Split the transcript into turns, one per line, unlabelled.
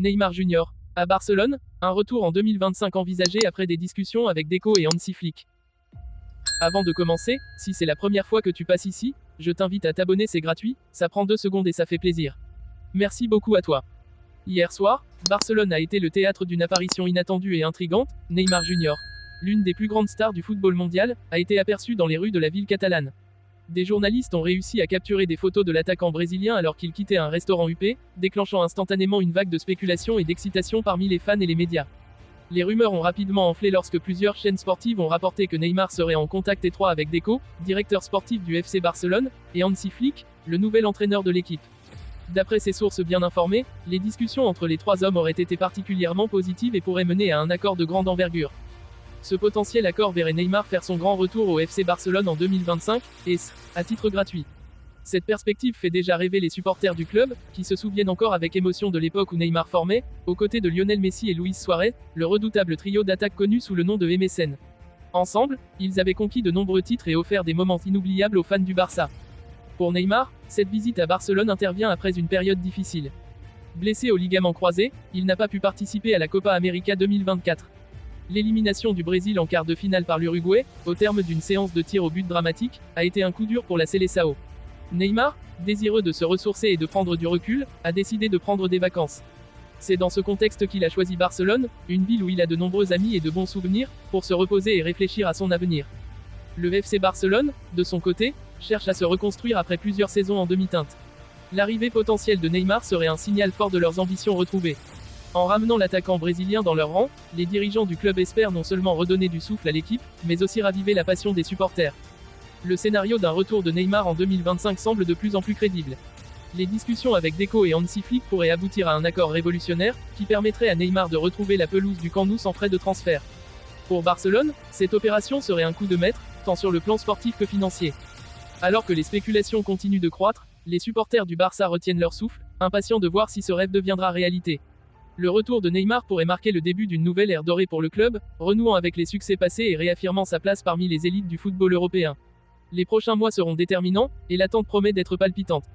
Neymar Jr. À Barcelone, un retour en 2025 envisagé après des discussions avec Deco et Hansi Flick. Avant de commencer, si c'est la première fois que tu passes ici, je t'invite à t'abonner, c'est gratuit, ça prend 2 secondes et ça fait plaisir. Merci beaucoup à toi. Hier soir, Barcelone a été le théâtre d'une apparition inattendue et intrigante. Neymar Jr., l'une des plus grandes stars du football mondial, a été aperçu dans les rues de la ville catalane. Des journalistes ont réussi à capturer des photos de l'attaquant brésilien alors qu'il quittait un restaurant huppé, déclenchant instantanément une vague de spéculation et d'excitation parmi les fans et les médias. Les rumeurs ont rapidement enflé lorsque plusieurs chaînes sportives ont rapporté que Neymar serait en contact étroit avec Deco, directeur sportif du FC Barcelone, et Hansi Flick, le nouvel entraîneur de l'équipe. D'après ces sources bien informées, les discussions entre les trois hommes auraient été particulièrement positives et pourraient mener à un accord de grande envergure. Ce potentiel accord verrait Neymar faire son grand retour au FC Barcelone en 2025, et ce, à titre gratuit. Cette perspective fait déjà rêver les supporters du club, qui se souviennent encore avec émotion de l'époque où Neymar formait, aux côtés de Lionel Messi et Luis Suarez, le redoutable trio d'attaque connu sous le nom de MSN. Ensemble, ils avaient conquis de nombreux titres et offert des moments inoubliables aux fans du Barça. Pour Neymar, cette visite à Barcelone intervient après une période difficile. Blessé au ligament croisé, il n'a pas pu participer à la Copa América 2024. L'élimination du Brésil en quart de finale par l'Uruguay, au terme d'une séance de tir au but dramatique, a été un coup dur pour la Seleção. Neymar, désireux de se ressourcer et de prendre du recul, a décidé de prendre des vacances. C'est dans ce contexte qu'il a choisi Barcelone, une ville où il a de nombreux amis et de bons souvenirs, pour se reposer et réfléchir à son avenir. Le FC Barcelone, de son côté, cherche à se reconstruire après plusieurs saisons en demi-teinte. L'arrivée potentielle de Neymar serait un signal fort de leurs ambitions retrouvées. En ramenant l'attaquant brésilien dans leur rang, les dirigeants du club espèrent non seulement redonner du souffle à l'équipe, mais aussi raviver la passion des supporters. Le scénario d'un retour de Neymar en 2025 semble de plus en plus crédible. Les discussions avec Deco et Hansi Flick pourraient aboutir à un accord révolutionnaire, qui permettrait à Neymar de retrouver la pelouse du Camp Nou sans frais de transfert. Pour Barcelone, cette opération serait un coup de maître, tant sur le plan sportif que financier. Alors que les spéculations continuent de croître, les supporters du Barça retiennent leur souffle, impatients de voir si ce rêve deviendra réalité. Le retour de Neymar pourrait marquer le début d'une nouvelle ère dorée pour le club, renouant avec les succès passés et réaffirmant sa place parmi les élites du football européen. Les prochains mois seront déterminants, et l'attente promet d'être palpitante.